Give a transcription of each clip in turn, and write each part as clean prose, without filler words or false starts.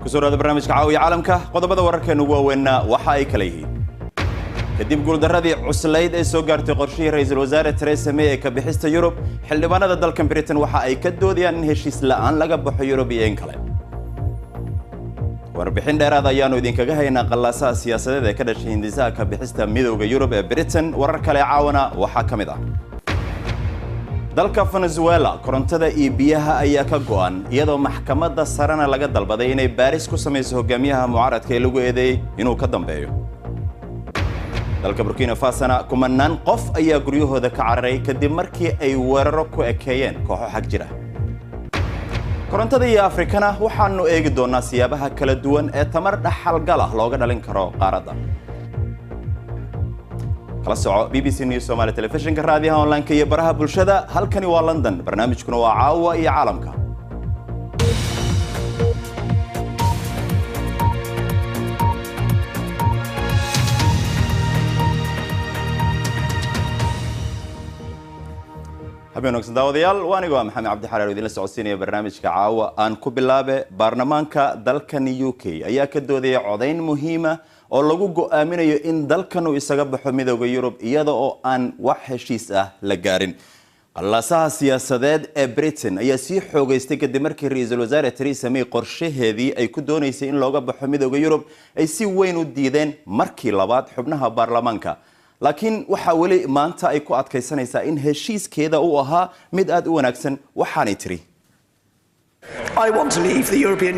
kusoorada barnaamijka caawiya caalamka qodobada wararkeenu ugu waaweynna waxa ay kala yihiin kadib guuldaradii cuslayd ee soo gaartay qorshihii ra'iisul wasaare Theresa May ee ka bixista Yurub xildhibaanada dalkan Britain waxa ay ka doodayaan in heshiis la'aan laga baxo Yurub iyo in kale warbixin dheeraad ayaanu idinkaga haynaa qallaasaha siyaasadeed ee ka dhashay hindisaha ka bixista midowga Yurub ee Britain warar kale caawana waxa ka mid ah dalka Venezuela korontada iyo biyaha ayaa ka go'an iyadoo maxkamadda sarena laga dalbaday inay baaris ku sameyso hogaamiyaha mucaaradka ee lagu eedeeyay inuu ka dambeeyo dalka Burkina Faso kumanaan qof ayaa guryahooda ka cararay kadib markii ay weeraro ku ekeeyeen kooxo xag jira korontada iyo Afrikana waxaanu eegi doonaa siyaabaha kala duwan ee tamar dhaxalgal ah looga dhalin karo qaaradda kala soco BBC News Somali Television raadiyaha online iyo baraha bulshada halkani waa London barnaamijkuna waa caawa iyo caalamka habeenogsan daawadayaal waaniga maxamed cabdi xaraar idin la socodsiinaya barnaamijka caawa aan ku bilaabe baarlamaanka dalkan UK ayaa ka doodaya codayn muhiima oo lagu go'aaminayo in dalkan uu isaga baxo midowga Yurub iyada oo aan wax heshiis ah la gaarin qallaasaha siyaasadeed ee Britain ayaa sii xoogaystay kadib markii ra'iisul wasaare Theresa May qorshaheedii ay ku doonaysay in looga baxo midowga Yurub ay si weyn u diideen markii labaad xubnaha baarlamaanka laakiin waxa wali maanta ay ku adkaysanaysaa in heshiiskeeda uu ahaa mid aad u wanaagsan waxaanay tiri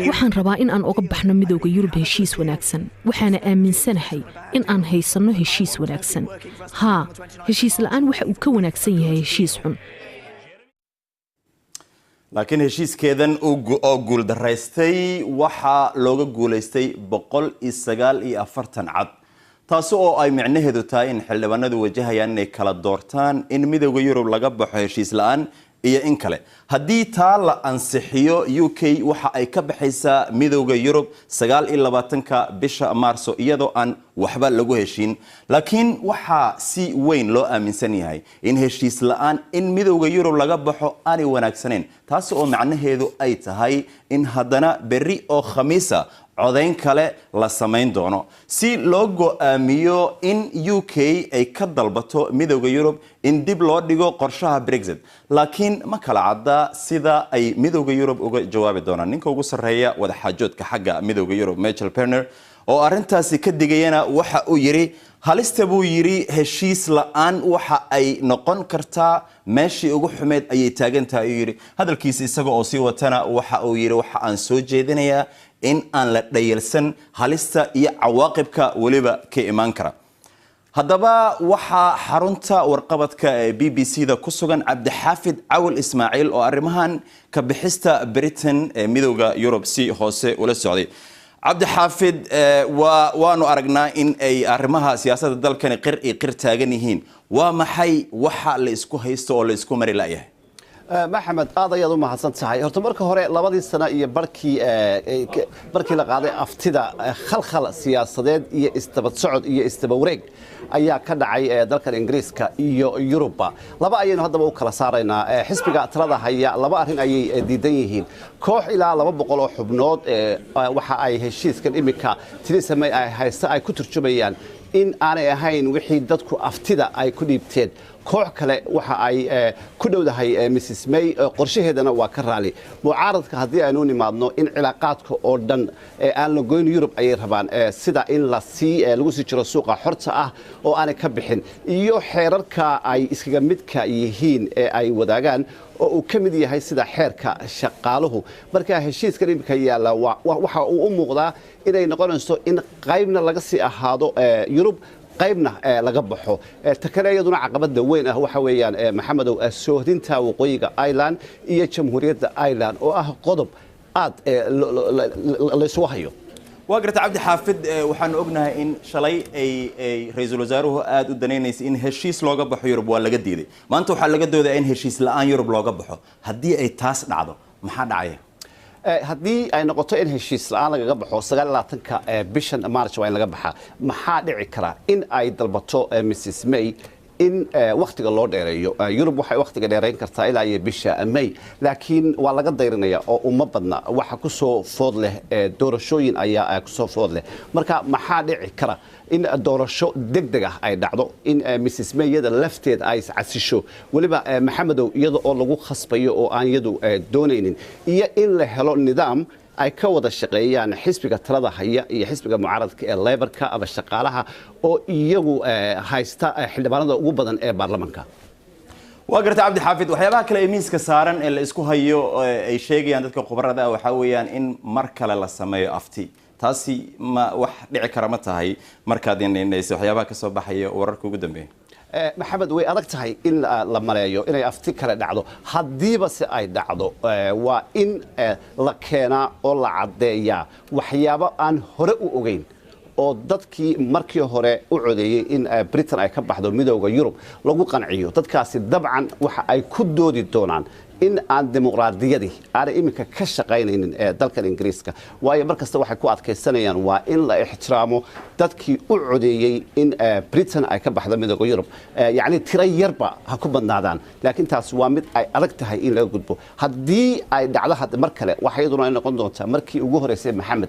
waxaan rabaa in aan uga baxno midowga Yurub heshiis wanaagsan waxaana aaminsanahay in aan haysano heshiis wanaagsan heshiis la'aan waxa uu ka wanaagsan yahay heshiis xun laakiin heshiiskeedan oo guul daraystay waxa looga guuleystay 149 cad taas oo ay micnaheedu tahay in xildhibaanadu wajahayaan inay kala doortaan in midowga Yurub laga baxo heshiis la'aan iyo in kale haddii taa la ansixiyo UK waxa ay ka baxaysaa midowga Yurub 29ka bisha Maarso iyadoo aan waxba lagu heshiin laakiin waxa si weyn loo aaminsan yahay in heshiis la'aan in midowga Yurub laga baxo aan wanaagsaneyn taas oo macnaheedu ay tahay in haddana berri oo Khamiisa codayn kale la sameyn doono si loo go'aamiyo in UK ay ka dalbato midowga Yurub in dib loo dhigo qorshaha Brexit laakiin ma kala cadda sida ay midowga Yurub uga jawaabi doonaan ninka ugu sareeya wada xaajoodka xagga midowga Yurub Michael Perner oo arintaasi ka digayana waxa uu yiri halista buu yiri heshiis la'aan waxa ay noqon kartaa meeshii ugu xumeed ayay taagantahay uu yiri hadalkiisa isaga oo sii watana waxa uu yiri waxa aan soo jeedinayaa in aan la dhayalsan halista iyo cawaaqibka waliba ka iman kara haddaba waxa xarunta warqabadka ee BBC-da ku sugan Cabdixaafid Cawil Ismaaciil oo arrimahan ka bixista Britain ee midowga Yurub si hoose ula socday Cabdixaafid waanu aragnaa in ay arrimaha siyaasadda dalkan qir taagan yihiin waa maxay waxa la isku haysto oo la isku mari laayahay maxamed aad ayaad u mahadsan tahay horta marka hore labadii sano iyo barkii la qaaday aftida khalkhal siyaasadeed iyo isdabad socod iyo isdaba wareeg ayaa ka dhacay dalkan Ingiriiska iyo Yuruba laba ayaynu haddaba u kala saaraynaa xisbiga talada haya laba arrin ayay diidan yihiin koox ilaa 200 oo xubnood waxa ay heshiiskan imika Theresa May ay haysta ay ku turjumayaan in aanay ahayn wixii dadku aftida ay ku dhiibteen koox kale waxa ay ku dhowdahay Mrs May qorshaheedana waa ka raali mucaaradka hadii aynu nimaadno in cilaaqaadka oo dhan aan la goyn Yurub ay rabaan sida in la lagu sii jiro suuqa xorta ah oo aan ka bixin iyo xeerarka ay iskaga midka yihiin ee ay wadaagaan oo uu ka mid yahay sida xeerka shaqaaluhu marka heshiiska imika yaala waxa uu u muuqdaa inay noqonayso in qaybna laga sii ahaado Yurub qaybna laga baxo takaleeyaduna caqabada weyn ah waxa weeyaan maxamedow soohdinta waqooyiga Ireland iyo jamhuuriyadda Ireland oo ah qodob aad la isku hayo وقرت عبد حافظ وحن أجنها إن شلي أي رئيس الوزراء هو دنينيس إن هالشيء لوجا بحو يوروب ولا جديدة ما أنتوا حل جدوا إن هالشيء الآن يوروب لوجا بحو هدي أي تاس نعضو ما حد عيه haddii ay noqoto in heshiis la'aan laga baxo 29ka bishan March waa in laga baxaa maxaa dhici kara in ay dalbato Mrs May in waqtiga loo dheereeyo Yurub waxay waqtiga dheereyn kartaa ilaa iyo bisha May laakiin waa laga dayrinaya oo uma badna waxa ku soo food leh doorashooyin ayaa ku soo food leh marka maxaa dhici kara in doorasho degdeg ah ay dhacdo in Mrs May yada lafteed ay casisho waliba Maxamedow iyada oo lagu khasbayo oo aan iyadu doonaynin iyo in la helo nidaam ay ka wada shaqeeyaan xisbiga talada haya iyo xisbiga mucaaradka ee Labourka ama shaqaalaha oo iyagu haysta xildhibaanada ugu badan ee baarlamaanka waa garta Cabdi Xaafid waxyaabaha kale ee miiska saaran ee la isku hayo ay sheegayaan dadka khubarada waxa weeyaan in mar kale la sameeyo afti taasi ma wax dhici kara ma tahay markaad inayso waxyaabaha ka soo baxaya wararka ugu dambeeyay maxamed way adag tahay in la maleeyo inay afti kale dhacdo hadiiba si ay dhacdo waa in la keenaa oo la cadeeyaa waxyaabo aan hore u ogeyn oo dadkii markii hore u codeeyay in Britain ay ka baxdo midowga Yurub lagu qanciyo dadkaasi dabcan waxa ay ku doodi doonaan in aan dimuqraadiyadii aan iminka ka shaqaynaynin dalka Ingiriiska waayo markasta waxay ku adkeysanayaan waa in la ixtiraamo dadkii u codeeyay in Britain ay ka baxdo midowga Yurub yaani tiro yarba ha ku badnaadaan laakiin taas waa mid ay adag tahay in laga gudbo hadii ay dhacdo mar kale waxay iyaduna noqon doontaa markii ugu horeysay Maxamed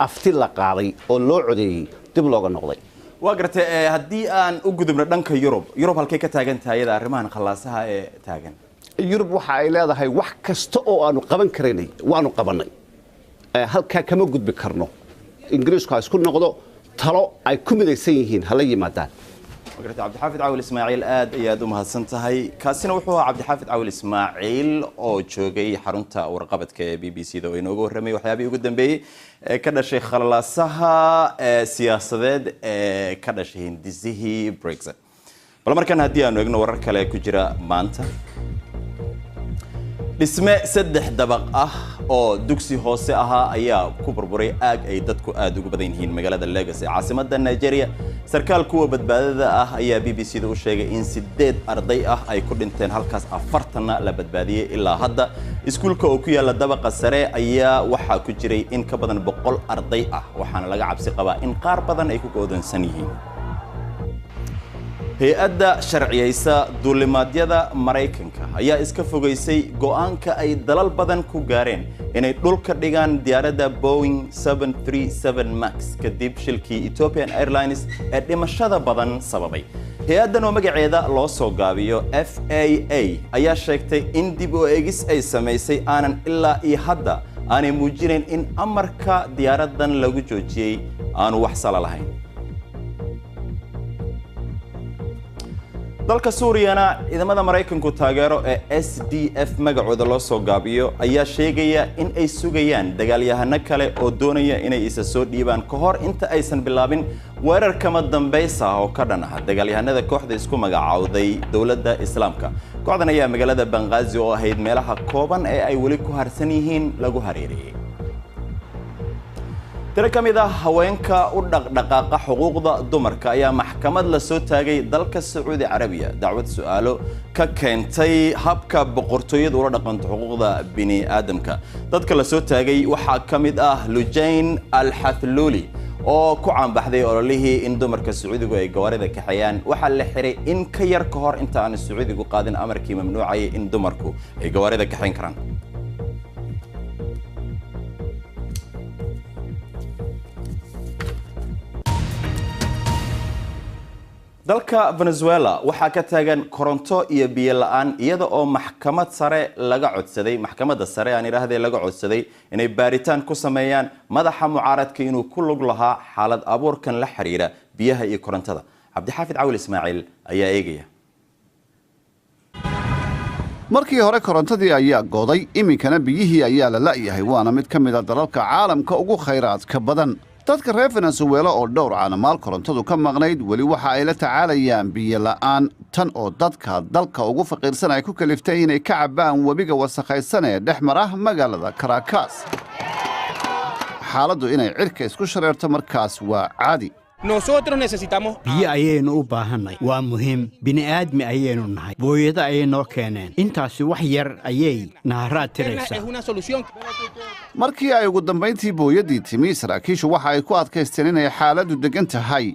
afti la qaaday oo loo codeeyay dib looga noqday waa gartay hadii aan u gudubno dhanka Yurub halkay ka taagan tahay arrimahan khallaasaha ee taagan Yurub waxa ay leedahay wax kasta oo aanu qaban kareynay waanu qabanay halka kama gudbi karno Ingiriisku ha isku noqdo talo ay ku midaysan yihiin hala yimaadaan وقرت عبد الحافظ عاول إسماعيل آد أياد ومهسنتهاي كاسنا وحوها عبد الحافظ عاول إسماعيل أو جوجي حرنتا ورقبت BBC ذو إنه رمي وحيابي وقدم بي كذا شيء خلاصها سياسة كذا شيء هندسيه بريكزت بلا مركان هدي أنه إنه ورك على كجرا مانتا dhisme 3 dabaq ah oo dugsi hoose aha ayaa ku burburay aag ay dadku aad ugu badan yihiin magaalada Lagos ee caasimadda Nigeria sarkaal kuwa badbaadada ah ayaa BBC-da u sheegay in 8 arday ah ay ku dhinteen halkaas 40 la badbaadiyay ilaa hadda iskuulka oo ku yaala dabaqa sare ayaa waxa ku jiray in ka badan 100 arday ah waxaana laga cabsi qabaa in qaar badan ay ku go'doonsan yihiin hay-adda sharciyeysa duulimaadyada Mareykanka ayaa iska fogeysay go'aanka ay dalal badan ku gaareen inay dhulka dhigaan diyaaradda Boeing 737 Max kadib shilkii Ethiopian Airlines ee dhimashada badan sababay hay-addan oo magaceeda loo soo gaabiyo FAA ayaa sheegtay in dib u eegis ay sameysay aanan ilaa iyo hadda aanay muujinayn in amarka diyaaraddan lagu joojiyay aanu wax sala lahayn dalka Suuriyana ciidamada Mareykanku taageero ee SDF magacooda loo soo gaabiyo ayaa sheegaya in ay sugayaan dagaalyahano kale oo doonaya inay isa soo dhiibaan ka hor inta aysan bilaabin weerar kama dambaysa oo ka dhan ah dagaalyahanada kooxda isku magacaawday dawladda Islaamka kooxdan ayaa magaalada Benghazi oo ahayd meelaha kooban ee ay wali ku harsan yihiin lagu hareeriyay tira kamid ah haweenka u dhaqdhaqaaqa xuquuqda dumarka ayaa maxkamad la soo taagay dalka Sacuudi Carabiya dacwad su'aalo ka keentay habka boqortooyada ula dhaqanto xuquuqda bini aadamka dadka la soo taagay waxa kamid ah Lujayn Al-Hathluli oo ku caanbaxday ololihii in dumarka Sacuudigu ay gawaarida ka xayaan waxa la xiray in ka yar ka hor inta aan Sacuudigu qaadin amarkii mamnuucay in dumarku ay gawaarida ka xayn karaan dalka Venezuela waxa ka taagan koronto iyo biyo la'aan iyada oo maxkamadda sare laga codsaday inay baaritaan ku sameeyaan madaxa mucaaradka inuu ku lug lahaa xaalad abuurkan la xiriira biyaha iyo korontada Cabdixaafid Caawil Ismaaciil ayaa eegaya markii hore korontadii ayaa gooday iminkana biyihii ayaa la la'yahay waana mid ka mid ah dalalka caalamka ugu khayraadka badan dadka reer Venezuela oo dhowr caanamaal korontadu ka maqnayd wali waxa ay la tacaalayaan biyo la'aan tan oo dadka dalka ugu faqiirsan ay ku kaliftay inay ka cabaan webiga wasakhaysan ee dhex mara magaalada Caracas xaaladdu inay cirka isku shareerto markaas waa caadi Nosotros necesitamos biyo ayaynu u baahanay waa muhiim bini'aadmi ayaynu nahay booyada ayay noo keeneen intaasi wax yar ayay naharaad tiraysaa markii ay ugu dambayntii booyadii timi saraakiishu waxa ay ku adkaysteen inay xaaladdu degan tahay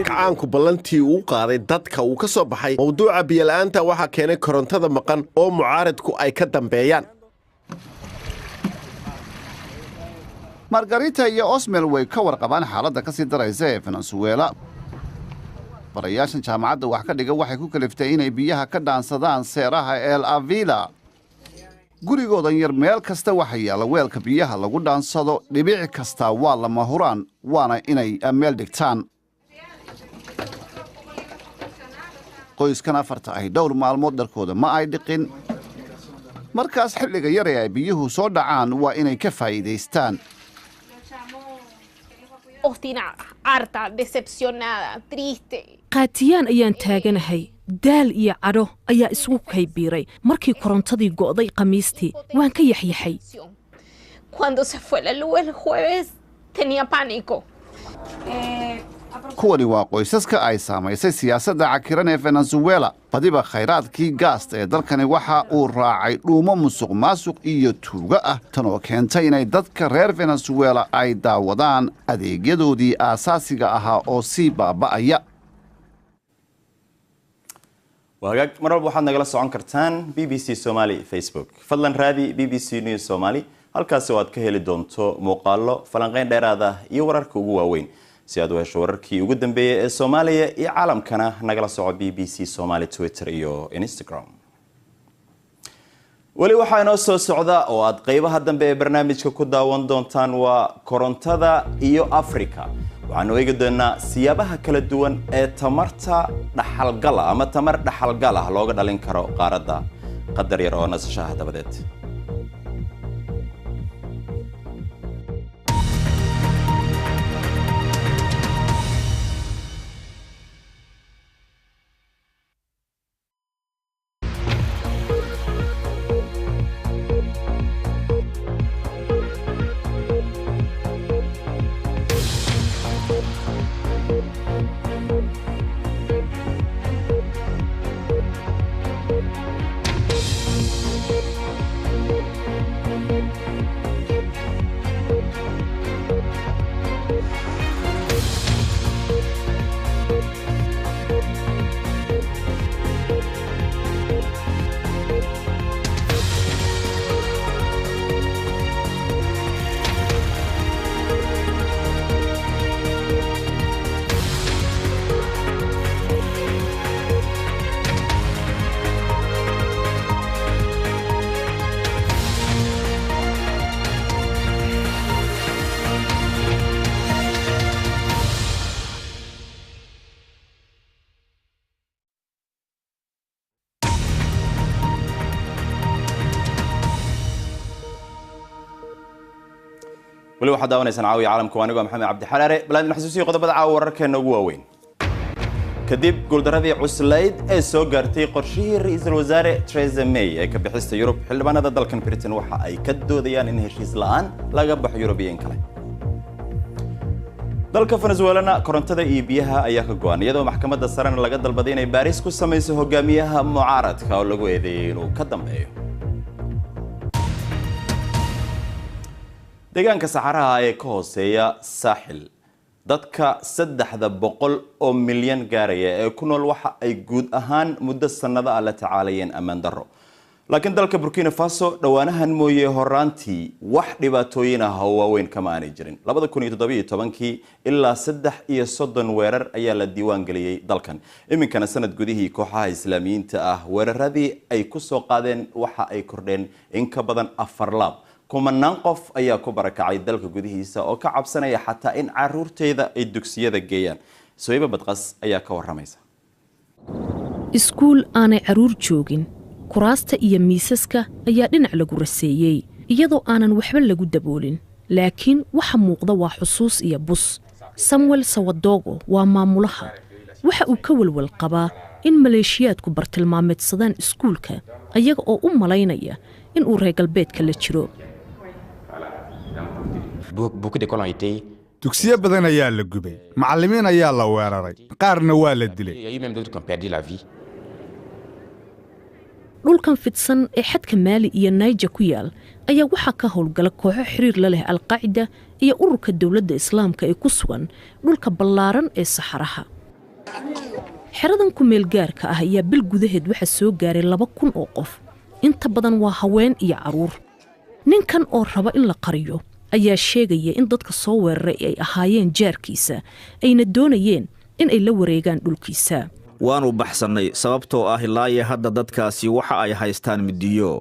kacaanku ballantii uu qaaday dadka uu ka soo baxay mawduuca biyola'aanta waxaa keenay korontada maqan oo mucaaradku ay ka dambeeyaan. margarita iyo osmel way ka warqabaan xaaladda ka sii daraysa ee venezuela. barayaashan jaamacadda wax ka dhiga waxay ku kaliftay inay biyaha ka dhaansadaan seeraha el avila. gurigoodan yar meel kasta waxa yaalla weelka biyaha lagu dhaansado, dhibici kasta waa lama huraan, waana inay meel dhigtaan. qoyskan afarta ahi dhowr maalmood dharkooda ma ay dhiqin. markaas xilliga yar ee ay biyuhu soo dhacaan waa inay ka faa'iidaystaan. qaatiyaan ayaan taaganahay. daal iyo cadho ayaa isugu kaybiiray markii korontadii go'day khamiistii. waan ka yaxyaxay. kuwani waa qoysaska ay saamaysay siyaasadda cakiran ee venezuela. badiba khayraadkii gaasta ee dalkani waxa uu raacay dhuumo musuq maasuq iyo tuugo ah, tan oo keentay inay dadka reer venezuela ay daawadaan adeegyadoodii aasaasiga ahaa oo sii baaba'aya. wagaag mar walba waxaad nagala socon kartaan BBC Somali Facebook. fadlan raadi BBC News Somali halkaas oo aad ka heli doonto muuqaallo, falanqeyn dheeraad ah iyo wararka ugu waaweyn. si aad u hesho wararkii ugu dambeeyay ee Soomaaliya iyo caalamkana nagala soco BBC Somali Twitter iyo Instagram. wali waxaa inoo soo socda oo aad qaybaha dambe ee barnaamijka ku daawan doontaan waa korontada iyo Afrika. waxaanu eegi doonaa siyaabaha kala duwan ee tamarta dhaxalgal ama tamar dhaxalgal ah looga dhalin karo qaaradda. qadar yar oo nasashaha dabadeed. wali waxaad daawanaysan caawiya caalamka aniga maxamed cabdi xalaare balaadin xasuusiyo qodobada caawa wararkeena ugu waaweyn. kadib guuldaradii cuslayd ee soo gaartay qorshihii ra'iisul wasaare Theresa May ee ka bixista Yurub, xildhibaanada dalkan Britain waxa ay ka doodayaan in heshiis la'aan laga baxo Yurubiyiin kale. dalka Venezuela korontada iyo biyaha ayaa ka go'an iyadoo maxkamadda sare laga dalbaday inay baaris ku samayso hogaamiyaha mucaaradka oo lagu eedeeyay inuu ka dambeeyo. deegaanka saxaraha ee ka hooseeya saaxil dadka 300 oo milyan gaaraya ee ku nool waxa ay guud ahaan muddo sanado ah la tacaalayeen ammaan darro. laakiin dalka Burkina Faso dhawaanahan mooyee horaantii wax dhibaatooyin ah oo waaweyn kama aanay jirin. 2017 ilaa 33 weerar ayaa la diiwaan galiyay dalkan. iminkana sanad gudihii kooxaha islaamiyiinta ah weeraradii ay ku soo qaadeen waxa ay kordheen in ka badan 4 laab. kumanaan qof ayaa ku barakacay dalka gudihiisa oo ka cabsanaya xataa in caruurteeda ay dugsiyada geeyaan. Soyba Badqas ayaa ka waramaysa. iskuul aanay caruur joogin, kuraasta iyo miisaska ayaa dhinac lagu raseeyay iyadoo aanan waxba lagu daboolin. laakiin waxa muuqda waa xusuus iyo bus. Samuel Sawadogo waa maamulaha. waxa uu ka walwal qabaa in maleeshiyaadku bartilmaameedsadaan iskuulka ayaga oo u malaynaya in uu reer galbeedka la jiro. dugsiyo badan ayaa la gubay, macallimiin ayaa la weeraray, qaarna waa la dilay. dhulkan fidsan ee xadka Maali iyo Niger ku yaal ayaa waxa ka howlgala kooxo xiriir la leh Al-Qaacida iyo ururka dawladda Islaamka ee ku sugan dhulka ballaaran ee Saxaraha. xeradan ku meel gaarka ah ayaa bil gudaheed waxa soo gaaray 2,000 oo qof. inta badan waa haween iyo caruur. ninkan oo raba in la qariyo ayaa sheegaya in dadka soo weeraray ay ahaayeen jaarkiisa ayna doonayeen in ay la wareegaan dhulkiisa. waanu baxsanay sababtoo ah ilaa hadda dadkaasi waxa ay haystaan midiyo.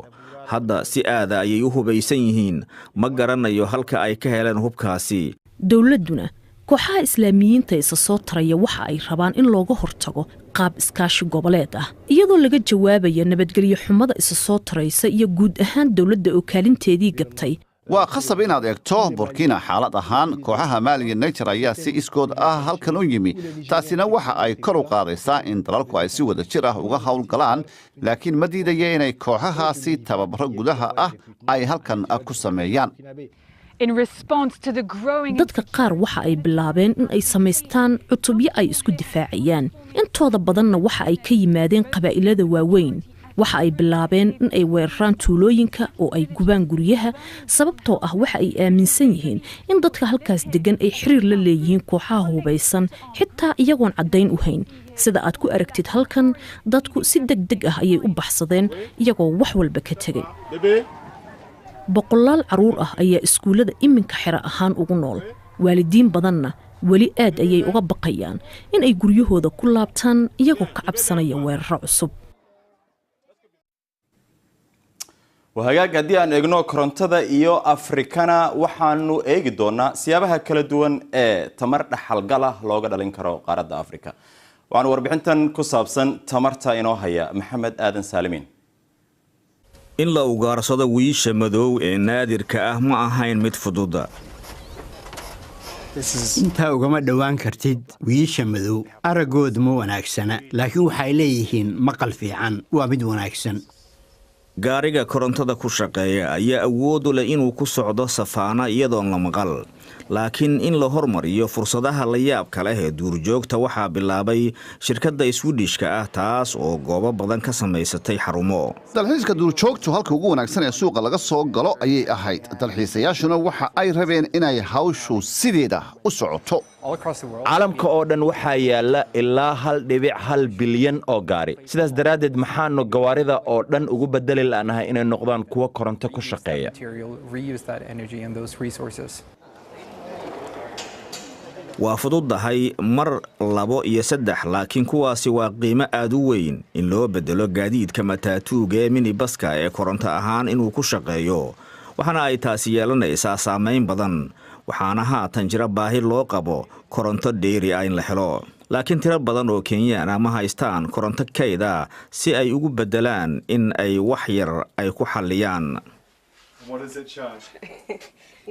hadda si aada ayay u hubaysan yihiin, ma garanayo halka ay ka heleen hubkaasi. dawladduna kooxaha islaamiyiinta isa soo taraya waxa ay rabaan in looga hortago qaab iskaashi goboleed ah iyadoo laga jawaabayo nabadgelyo xumada isa soo taraysa iyo guud ahaan dawladda oo kaalinteedii gabtay. waa qasab inaad eegto Burkina xaalad ahaan kooxaha Mali iyo Niger ayaa si iskood ah halkan u yimi. taasina waxa ay kor u qaadaysaa in dalalku ay si wada jir ah uga howlgalaan, laakiin ma diidaya inay kooxahaasi tababaro gudaha ah ay halkan ku sameeyaan. dadka qaar waxa ay bilaabeen in ay samaystaan cutubyo ay isku difaacayaan. intooda badanna waxa ay ka yimaadeen qabaa'ilada waaweyn. waxa ay bilaabeen in ay weeraraan tuulooyinka oo ay gubaan guryaha sababtoo ah waxa ay aaminsan yihiin in dadka halkaas degan ay xiriir la leeyihiin kooxaha hubaysan xitaa iyagoon caddayn u hayn. sida aad ku aragtid halkan dadku si degdeg ah ayay u baxsadeen iyagoo wax walba ka tegay. boqolaal caruur ah ayaa iskuullada iminka xero ahaan ugu nool. waalidiin badanna weli aad ayay uga baqayaan in ay guryahooda ku laabtaan iyagoo ka cabsanaya weeraro cusub. وهاجاك هدي أن إجنو كرنتدا إيو أفريكانا وحنو إيجي دونا سيابها كلا دوان تمر حلقة لوجا دالينكرو قارة أفريقيا وعن وربحنتن كسابسن تمرتا إنو هيا محمد آدن سالمين إن لا ugaarsadada wiisha madow ee naadirka ah ma ahayn mid fududa. intaa ugama dhawaan kartid wiisha madow aragood ma wanaagsana, laakiin waxay leeyihiin maqal fiican, waa mid wanaagsan. gaariga korontada ku shaqeeya ayaa awood u leh inuu ku socdo safaana iyadoon la maqal, laakiin in la hormariyo fursadaha la yaabka leh ee duurjoogta waxaa bilaabay shirkadda Swedishka ah taas oo goobo badan ka samaysatay xarumo. dalxiiska duurjoogtu halka ugu wanaagsan ee suuqa laga soo galo ayay ahayd. dalxiisayaashuna waxa ay rabeen inay hawshu sideeda u socoto. caalamka oo dhan waxaa yaala ilaa 1.1 bilyan oo gaari. sidaas daraaddeed maxaanu gawaarida oo dhan ugu bedeli la'nahay inay noqdaan kuwa koronto ku shaqeeya. waa fududahay mar 2 iyo 3, laakiin kuwaasi waa qiimo aad u weyn in loo bedelo gaadiidka mataatuuga ee minibaska ee koronto ahaan inuu ku shaqeeyo. waxaana ay taasi yeelanaysaa saameyn badan, waxaana haatan jira baahi loo qabo koronto dheeri ah in la helo. laakiin tiro badan oo Kenyaan ma haystaan koronto kayda si ay ugu bedelaan in ay wax yar ay ku xalliyaan.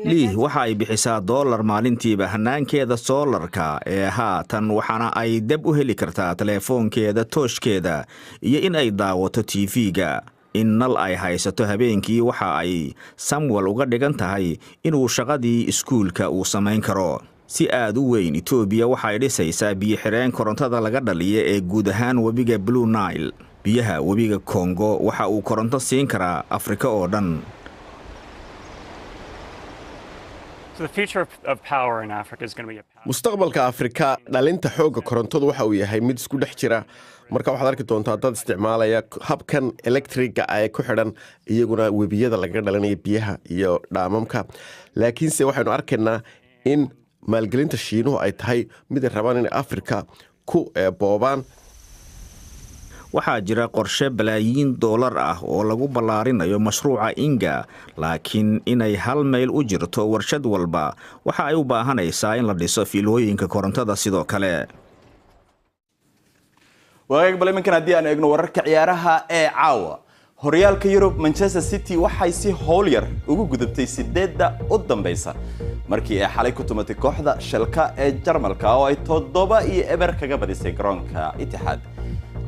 lii waxa ay bixisaa $1 maalintiiba hanaankeeda soolarka ee haatan, waxaana ay dab u heli kartaa telefoonkeeda tooshkeeda iyo in ay daawato TV-ga. in nal ay haysato habeenkii waxa ay Samuel uga dhigan tahay inuu shaqadii iskuulka uu samayn karo. si aad u weyn Itoobiya waxa ay dhisaysaa biyo xireen korontada laga dhaliyo ee guud ahaan webiga Blue Nile. biyaha webiga Congo waxa uu koronto siin karaa Afrika oo dhan. mustaqbalka Afrika dhalinta xooga korontadu waxa uu yahay mid isku dhex jira. marka waxaad arki doontaa dad isticmaalaya habkan electriga ay ku xidhan iyaguna webiyada laga dhalinaya biyaha iyo dhaamamka. laakiinse waxaynu arkaynaa in maalgelinta Shiinuhu ay tahay mid ay rabaan in Afrika ku boobaan. waxaa jira qorshe balaayiin $, ah oo lagu ballaarinayo mashruuca Inga, laakiin inay 1 mayl u jirto warshad walba waxa ay u baahanaysaa in la dhiso fiilooyinka korontada sidoo kale. waagaag bal iminkan haddii aan eegno wararka ciyaaraha ee caawa. horyaalka Yurub Manchester City waxay si howl yar ugu gudubtay 8 u dambaysa markii ay xalay ku tumatay kooxda Schalke ee Jarmalka oo ay 7-0 kaga badisay garoonka Etihad.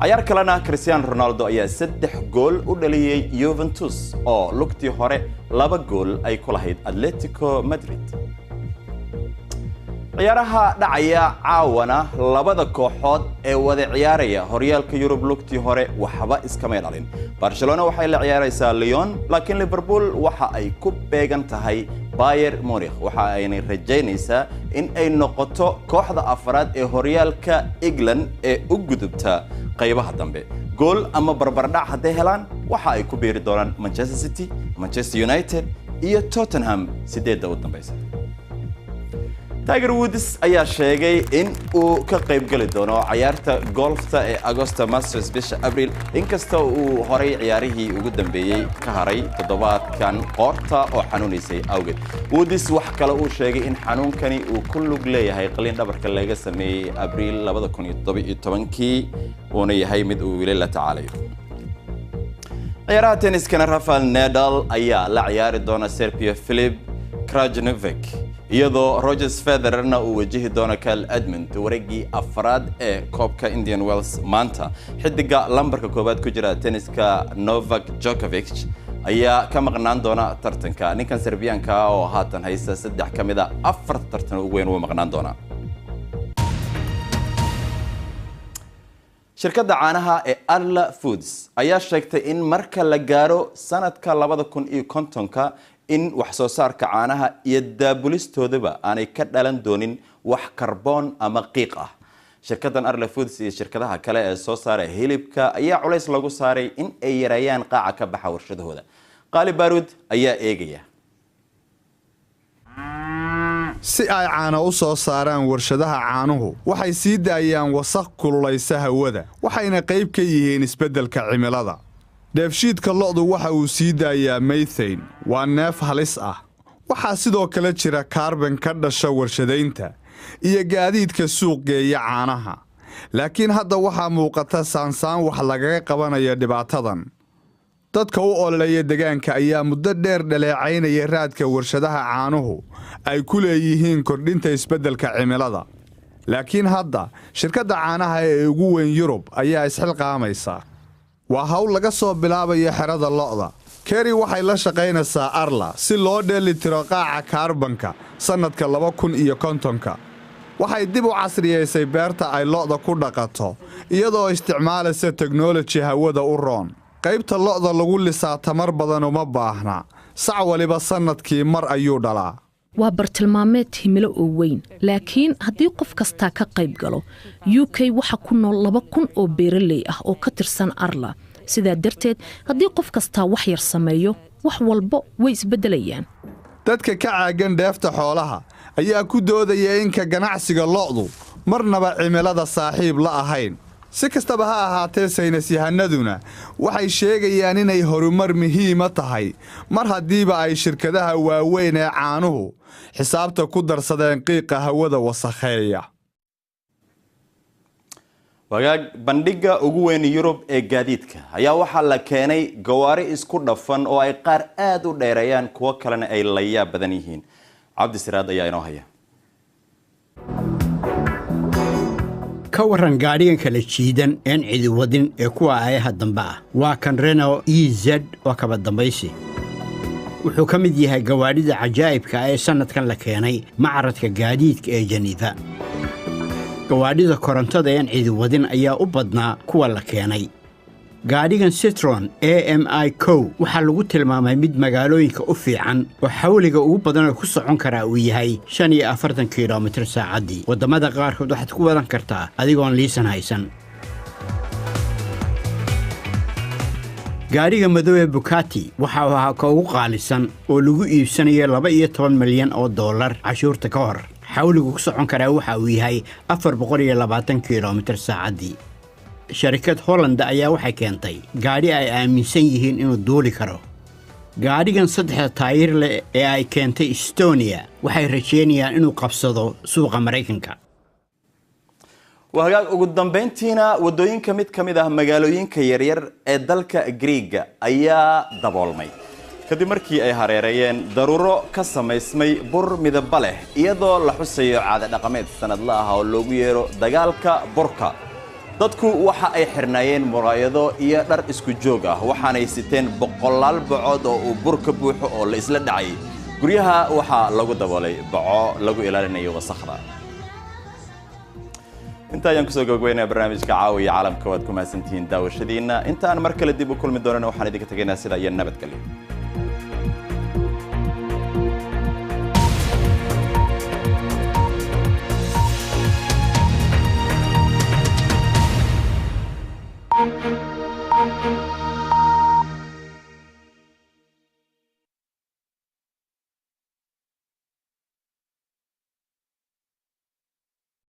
ciyaar kalena Cristiano Ronaldo ayaa 3 gool u dhaliyay Juventus oo lugtii hore 2 gool ay ku lahayd Atletico Madrid. ciyaaraha dhacaya caawana labada kooxood ee wada ciyaaraya horyaalka Yurub lugtii hore waxba iskama dhalin. Barcelona waxay la ciyaaraysaa Lyon, laakiin Liverpool waxa ay ku beegan tahay Bayern Munich. Waxa ay rajaynaysaa in ay noqoto kooxda afraad ee horyaalka England ee u gudubta qaybaha dambe. Gool ama barbardhac haday helaan waxa ay ku beeri doonaan Manchester City, Manchester United iyo Tottenham sideedda u dambaysa. Tiger Woods ayaa sheegay in uu ka qayb gali doono ciyaarta golfta ee Augusta Masters bisha Abriil inkasta uu horay ciyaarihii ugu dambeeyay ka haray toddobaadkan qoorta oo xanuunaysay awgeed. Woods wax kale uu sheegay in xanuunkani uu ku lug leeyahay qalin dhabarka laga sameeyay Abriil 2017 uuna yahay mid uu weli la tacaalayo. ciyaaraha tenniskana Rafael Nadal ayaa la ciyaari doona Serbia Filip Krajinovic iyadoo Roger Federerna uu wajihi doono Kyle Edmund wareegii afraad ee koobka Indian Wells maanta. Xidiga lambarka koobaad ku jira tenniska Novak Djokovic ayaa ka maqnaan doona tartanka. Ninkan Serbianka oo haatan haysta 3 kamida 4 tartan ugu weyn uu maqnaan doona. shirkadda caanaha ee Arla Foods ayaa sheegtay in marka la gaaro sanadka 2050 in wax soo saarka caanaha iyo daabulistoodaba aanay ka dhalan doonin wax kaarboon ama qiiq ah. shirkaddan Arla Foods iyo shirkadaha kale ee soo saara hilibka ayaa culays lagu saaray in ay yareeyaan qaaca ka baxa warshadahooda. Qaali Baruud ayaa eegaya. si ay caano u soo saaraan warshadaha caanuhu waxay sii daayaan wasakh kululaysa hawada waxayna qayb ka yihiin isbeddelka cimilada. dheefshiidka lo'du waxa uu sii daayaa methane waa neef halis ah. waxaa sidoo kale jira kaarban ka dhasha warshadaynta iyo gaadiidka suuq geeya caanaha. laakiin hadda waxaa muuqata saansaan wax lagaga qabanaya dhibaatadan. dadka u ololeeya deegaanka ayaa muddo dheer dhaleecaynaya raadka warshadaha caanuhu ay ku leeyihiin kordhinta isbeddelka cimilada. laakiin hadda shirkadda caanaha ee ugu weyn Yurub ayaa isxilqaamaysa. waa hawl laga soo bilaabayo xerada lo'da. Kerry waxay la shaqaynaysaa Arla si loo dheelitiro qaaca kaarbanka sanadka 2050. waxay dib u casriyeysay beerta ay lo'da ku dhaqato iyadoo isticmaalaysa teknooloji hawada u roon. qaybta lo'da lagu lisaa tamar badan uma baahna. sac waliba sanadkii mar ayuu dhalaa. waa bartilmaameed himilo oo weyn, laakiin haddii qof kastaa ka qayb galo, UK waxa ku nool 2,000 oo beeraley ah oo ka tirsan Arla. sidaa darteed haddii qof kastaa wax yar sameeyo, wax walba way isbeddelayaan. dadka ka caagan dheefta xoolaha ayaa ku doodaya in ka ganacsiga lo'du marnaba cimilada saaxiib la ahayn. si kastaba ha ahaatee saynisyahanaduna waxay sheegayaan inay horumar muhiima tahay mar haddiiba ay shirkadaha waaweyn ee caanuhu xisaabta ku darsadeen qiiqa hawada wasakheeya. wagaag bandhiga ugu weyn Yurub ee gaadiidka ayaa waxaa la keenay gawaari isku dhafan oo ay qaar aad u dheereeyaan kuwa kalena ay la yaab badan yihiin. Cabdi Siraad ayaa inoo haya. ka waran gaadhigan kala jiidan een cidi wadin ee kuwa ayaha dambe ah. waa kan Renault EZ oo kaba dambaysi. wuxuu ka mid yahay gawaadhida cajaa'ibka ee sanadkan la keenay macradka gaadiidka ee Geneva. gawaadhida korontada een cidi wadin ayaa u badnaa kuwa la keenay. gaadhigan Citroen AMI Co waxaa lagu tilmaamay mid magaalooyinka u fiican oo xawliga ugu badan oo ku socon kara uu yahay 45 kilomitir saacaddii. waddamada qaarkood waxaad ku wadan kartaa adigoon liisan haysan. gaadhiga madow ee Bugatti waxa uu ahaa ka ugu qaalisan oo lagu iibsanayo $12 milyan cashuurta ka hor. xawligu ku socon kara waxa uu yahay 420 kilomitir saacaddii. sharikad Holland ayaa waxay keentay gaadhi ay aaminsan yihiin inuu duuli karo. gaadhigan 3 taayir leh ee ay keentay Estonia waxay rajeynayaan inuu qabsado suuqa Mareykanka. wagaag ugu dambeyntiina wadooyinka mid ka mid ah magaalooyinka yaryar ee dalka Greega ayaa daboolmay kadib markii ay hareerayeen daruuro ka samaysmay bur midaba leh iyadoo la xusayo caado dhaqameed sanadle ah oo loogu yeero dagaalka burka. dadku waxa ay xirnaayeen muraayado iyo dhar isku joog ah waxaanay siteen boqolaal bacood oo uu bur ka buuxo oo la isla dhacay. guryaha waxaa lagu daboolay baco lagu ilaalinayo wasakhda. inta ayaan kusoo gabagabeynaa barnaamijka caawiya caalamka waad ku mahadsantihiin daawashadiina inta aan mar kale dib u kulmi doonana waxaan idinka tegaynaa sida iyo nabadgelyo